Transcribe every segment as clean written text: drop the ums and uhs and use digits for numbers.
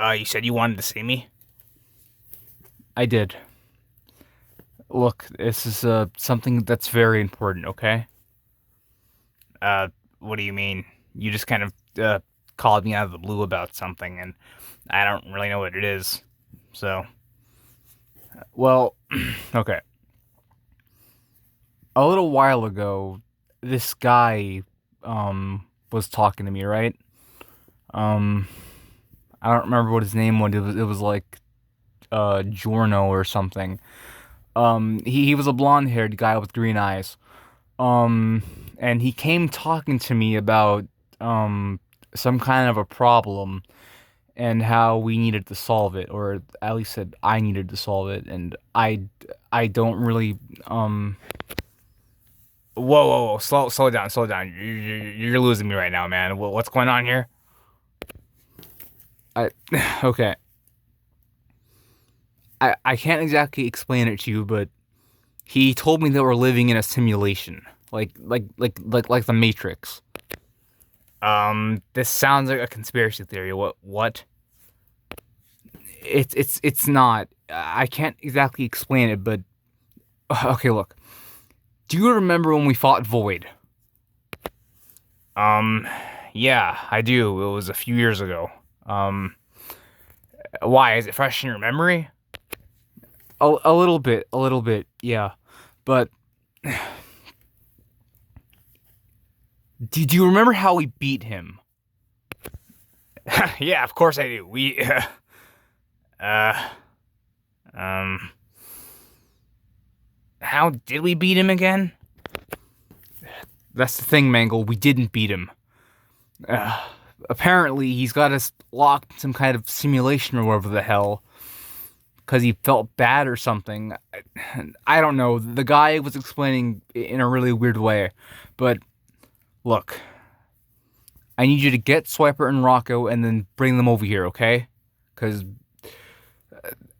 You said you wanted to see me? I did. Look, this is something that's very important, okay? Uh, what do you mean? You just kind of, called me out of the blue about something, and I don't really know what it is. So, Well, okay. A little while ago, this guy was talking to me, right? Um I don't remember what his name was. It was like Giorno or something. He was a blonde-haired guy with green eyes. Um and he came talking to me about um some kind of a problem and how we needed to solve it, or at least said I needed to solve it, and I don't really whoa, slow down, slow down. You're losing me right now, man. What's going on here? I okay. I can't exactly explain it to you, but he told me that we're living in a simulation, like the Matrix. This sounds like a conspiracy theory. What? It's not. I can't exactly explain it, but okay, look. Do you remember when we fought Void? Um, yeah, I do. It was a few years ago. Why? Is it fresh in your memory? A little bit, yeah. But do you remember how we beat him? Yeah, of course I do. Uh, um, how did we beat him again? That's the thing, Mangle. We didn't beat him. Uh, Apparently, he's got us locked in some kind of simulation or whatever the hell, because he felt bad or something. I don't know. The guy was explaining in a really weird way. But look, I need you to get Swiper and Rocco and then bring them over here, okay? Because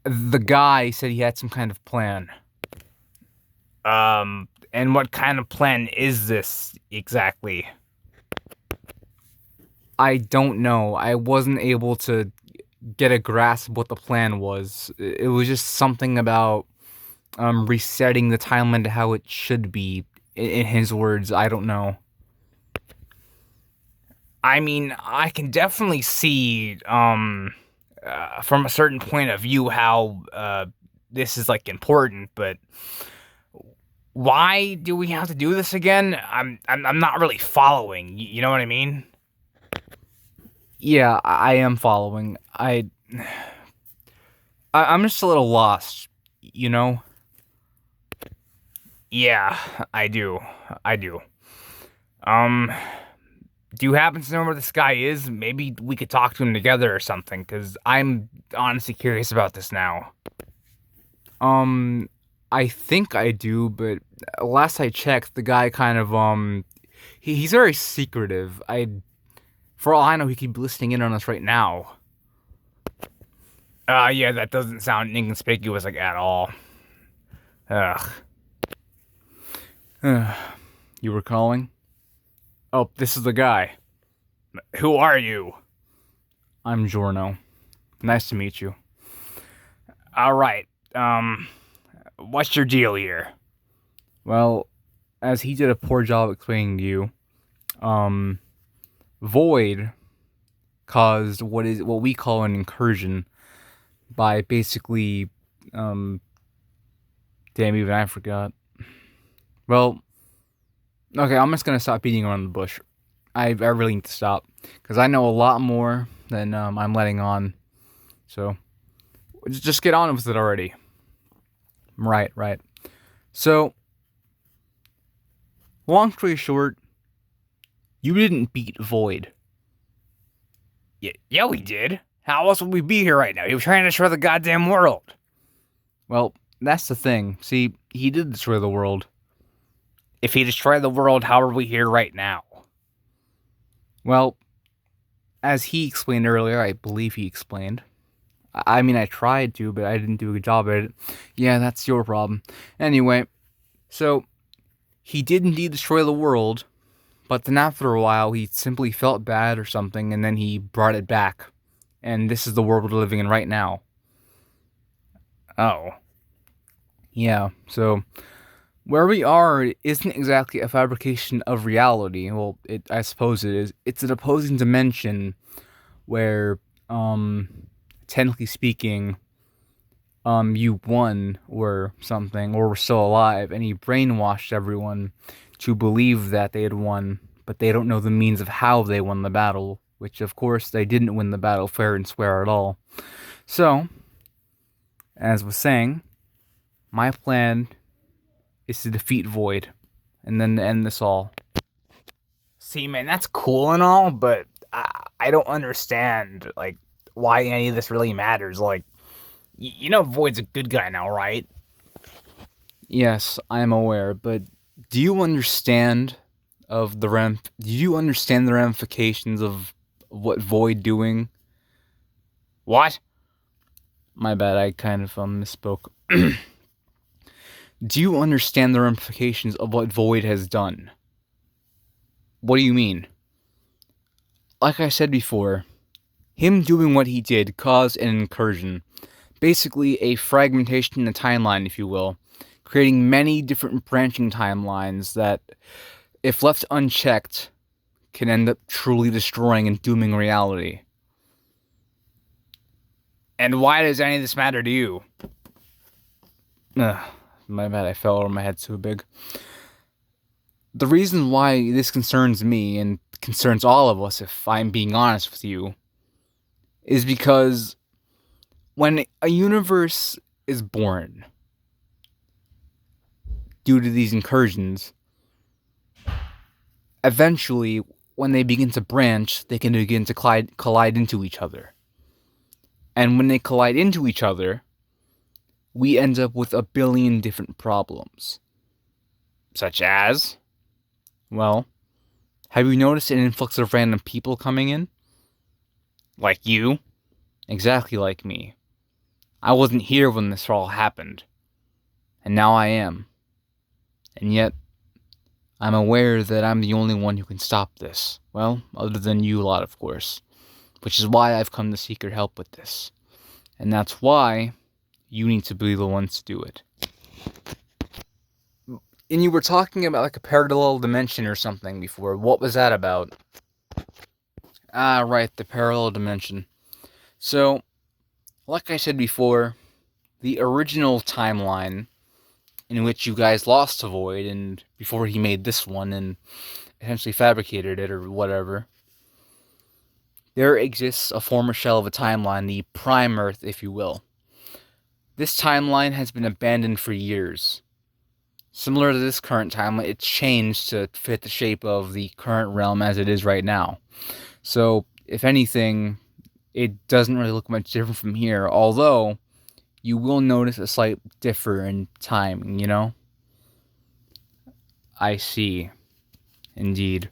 the guy said he had some kind of plan. And what kind of plan is this exactly? I don't know. I wasn't able to get a grasp of what the plan was. It was just something about resetting the timeline to how it should be. In his words, I don't know. I mean, I can definitely see, from a certain point of view how, this is like important, but why do we have to do this again? I'm not really following. You know what I mean? Yeah, I am following. I'm just a little lost, you know? Yeah, I do. I do. Um, do you happen to know where this guy is? Maybe we could talk to him together or something, because I'm honestly curious about this now. Um, I think I do, but last I checked, the guy kind of, he's very secretive. For all I know, he could be listening in on us right now. Yeah, that doesn't sound inconspicuous, like, at all. Ugh. You were calling? Oh, this is the guy. Who are you? I'm Giorno. Nice to meet you. Alright, what's your deal here? Well, as he did a poor job explaining to you, um, Void caused what we call an incursion by basically, um, damn, even I forgot. Well, okay, I'm just gonna stop beating around the bush. I really need to stop because I know a lot more than I'm letting on. So just get on with it already. Right, right. So, long story short, you didn't beat Void. Yeah, we did. How else would we be here right now? He was trying to destroy the goddamn world. Well, that's the thing. See, he did destroy the world. If he destroyed the world, how are we here right now? Well, as he explained earlier, I believe he explained. I mean, I tried to, but I didn't do a good job at it. Yeah, that's your problem. Anyway, so he did indeed destroy the world, but then after a while, he simply felt bad or something, and then he brought it back. And this is the world we're living in right now. Oh. Yeah, so where we are isn't exactly a fabrication of reality. Well, I suppose it is. It's an opposing dimension where, um, technically speaking, you won or something, or were still alive, and you brainwashed everyone to believe that they had won, but they don't know the means of how they won the battle, which of course they didn't win the battle fair and square at all. So, as was saying, my plan is to defeat Void, and then to end this all. See, man, that's cool and all, but I don't understand, like, why any of this really matters. Like, you know Void's a good guy now, right? Yes, I am aware, but do you understand do you understand the ramifications of what Void doing? What? My bad, I kind of misspoke. Do you understand the ramifications of what Void has done? What do you mean? Like I said before, him doing what he did caused an incursion. Basically, a fragmentation in the timeline, if you will, creating many different branching timelines that, if left unchecked, can end up truly destroying and dooming reality. And why does any of this matter to you? Ugh, my bad, I fell over my head so big. The reason why this concerns me, and concerns all of us if I'm being honest with you, is because when a universe is born due to these incursions, eventually, when they begin to branch, they can begin to collide into each other. And when they collide into each other, we end up with a billion different problems. Such as? Well, have you noticed an influx of random people coming in? Like you? Exactly like me. I wasn't here when this all happened. And now I am. And yet, I'm aware that I'm the only one who can stop this. Well, other than you lot, of course. Which is why I've come to seek your help with this. And that's why you need to be the ones to do it. And you were talking about like a parallel dimension or something before. What was that about? Ah, right, the parallel dimension. So, like I said before, the original timeline in which you guys lost to Void, and before he made this one and essentially fabricated it or whatever, there exists a former shell of a timeline, the Prime Earth, if you will. This timeline has been abandoned for years. Similar to this current timeline, it's changed to fit the shape of the current realm as it is right now. So, if anything, it doesn't really look much different from here, although you will notice a slight differ in timing, you know? I see. Indeed.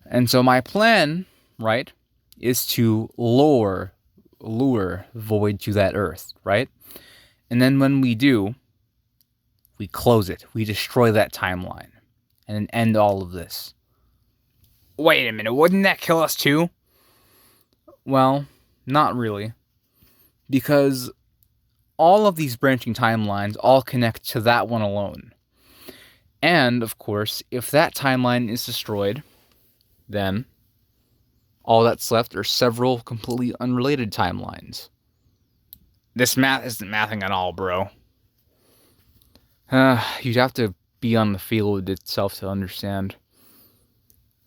And so my plan, right, is to lure Void to that Earth, right? And then when we do, we close it. We destroy that timeline. And end all of this. Wait a minute, wouldn't that kill us too? Well, not really. Because all of these branching timelines all connect to that one alone. And, of course, if that timeline is destroyed, then all that's left are several completely unrelated timelines. This math isn't mathing at all, bro. You'd have to be on the field itself to understand.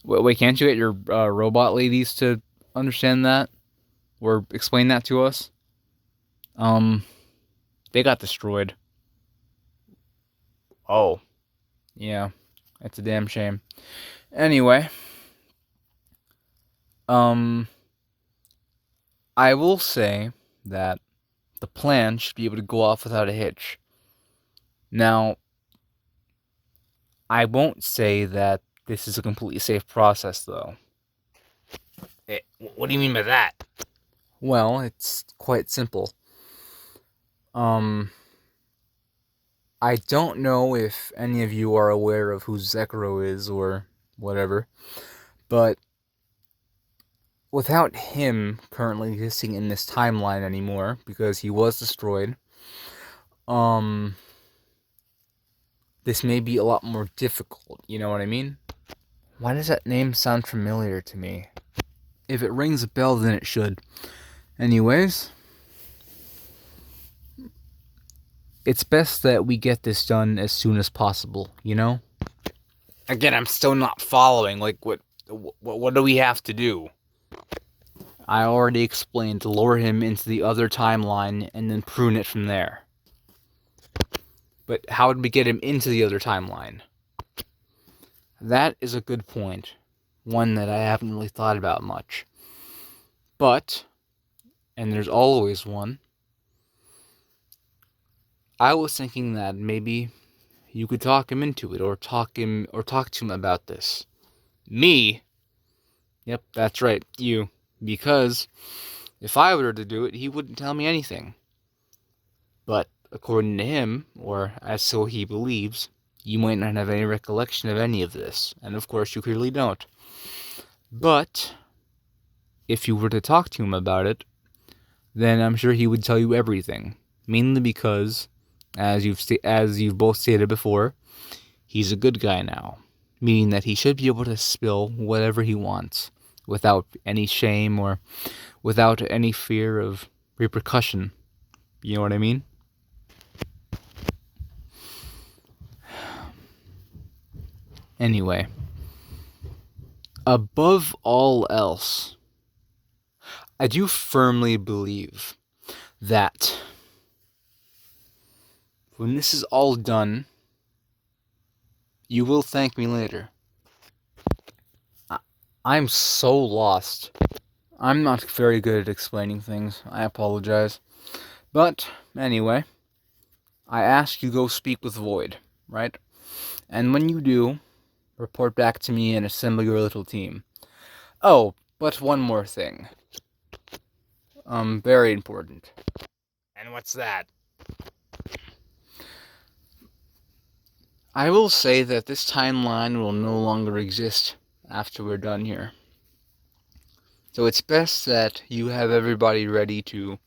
Wait, can't you get your robot ladies to understand that? Or explain that to us? They got destroyed. Oh. Yeah, it's a damn shame. Anyway, I will say that the plan should be able to go off without a hitch. Now, I won't say that this is a completely safe process, though. What do you mean by that? Well, it's quite simple. I don't know if any of you are aware of who Zekro is or whatever, but without him currently existing in this timeline anymore, because he was destroyed, this may be a lot more difficult, you know what I mean? Why does that name sound familiar to me? If it rings a bell, then it should. Anyways, it's best that we get this done as soon as possible, you know? Again, I'm still not following. Like, what do we have to do? I already explained, lure him into the other timeline and then prune it from there. But how did we get him into the other timeline? That is a good point. One that I haven't really thought about much. But, and there's always one, I was thinking that maybe you could talk him into it, or talk to him about this. Me? Yep, that's right, you. Because if I were to do it, he wouldn't tell me anything. But according to him, or as so he believes, you might not have any recollection of any of this, and of course you clearly don't. But if you were to talk to him about it, then I'm sure he would tell you everything. Mainly because, as you've both stated before, he's a good guy now, meaning that he should be able to spill whatever he wants without any shame or without any fear of repercussion. You know what I mean? Anyway, above all else, I do firmly believe that when this is all done, you will thank me later. I'm so lost. I'm not very good at explaining things. I apologize. But, anyway, I asked you to go speak with V.O.I.D, right? And when you do, report back to me and assemble your little team. Oh, but one more thing. Very important. And what's that? I will say that this timeline will no longer exist after we're done here. So it's best that you have everybody ready to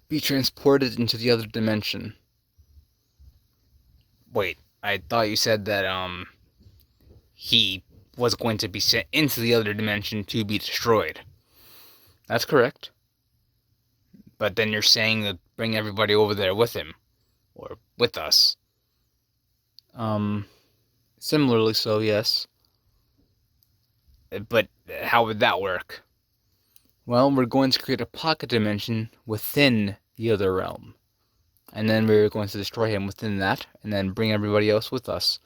be transported into the other dimension. Wait, I thought you said that, he was going to be sent into the other dimension to be destroyed. That's correct. But then you're saying to bring everybody over there with him. Or with us. Similarly so, yes. But how would that work? Well, we're going to create a pocket dimension within the other realm. And then we're going to destroy him within that, and then bring everybody else with us.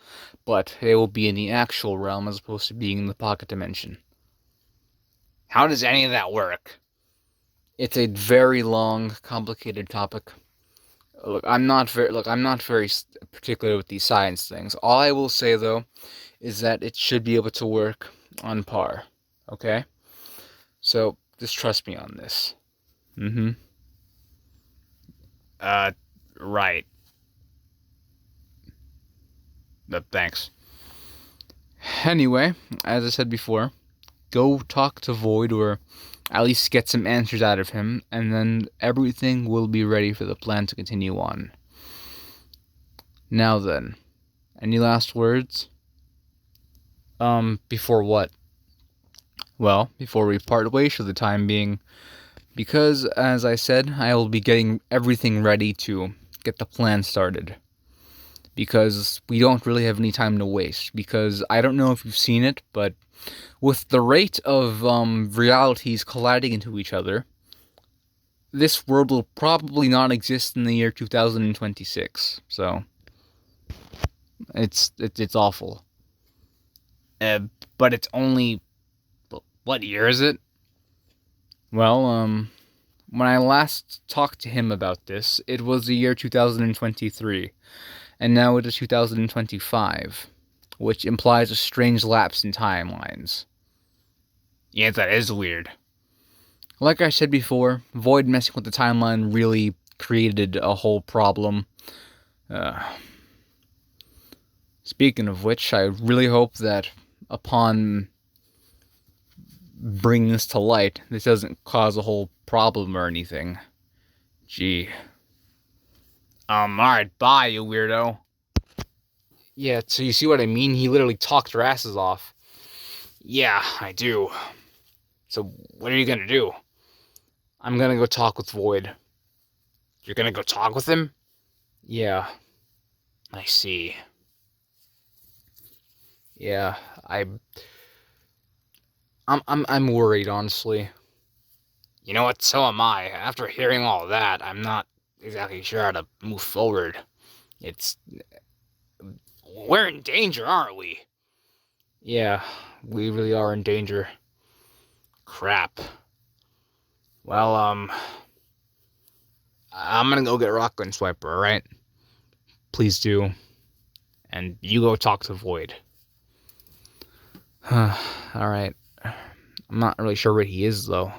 But they will be in the actual realm as opposed to being in the pocket dimension. How does any of that work? It's a very long, complicated topic. Look, I'm not very particular with these science things. All I will say, though, is that it should be able to work on par. Okay? So, just trust me on this. Right. Thanks. Anyway, as I said before, go talk to V.O.I.D, or at least get some answers out of him, and then everything will be ready for the plan to continue on. Now then, any last words? Before what? Well, before we part ways for the time being, because, as I said, I will be getting everything ready to get the plan started. Because we don't really have any time to waste. Because I don't know if you've seen it, but with the rate of realities colliding into each other, this world will probably not exist in the year 2026. So it's awful. But it's only... What year is it? Well, when I last talked to him about this, it was the year 2023. And now it is 2025, which implies a strange lapse in timelines. Yeah, that is weird. Like I said before, V.O.I.D messing with the timeline really created a whole problem. Speaking of which, I really hope that upon bring this to light. This doesn't cause a whole problem or anything. Gee. Alright, bye, you weirdo. Yeah, so you see what I mean? He literally talked your asses off. Yeah, I do. So, what are you gonna do? I'm gonna go talk with Void. You're gonna go talk with him? Yeah, I see. yeah. I'm worried, honestly. You know what? So am I. After hearing all that, I'm not exactly sure how to move forward. It's. We're in danger, aren't we? Yeah, we really are in danger. Crap. Well, I'm gonna go get Rockland Swiper, alright? Please do. And you go talk to Void. Alright. I'm not really sure where he is, though.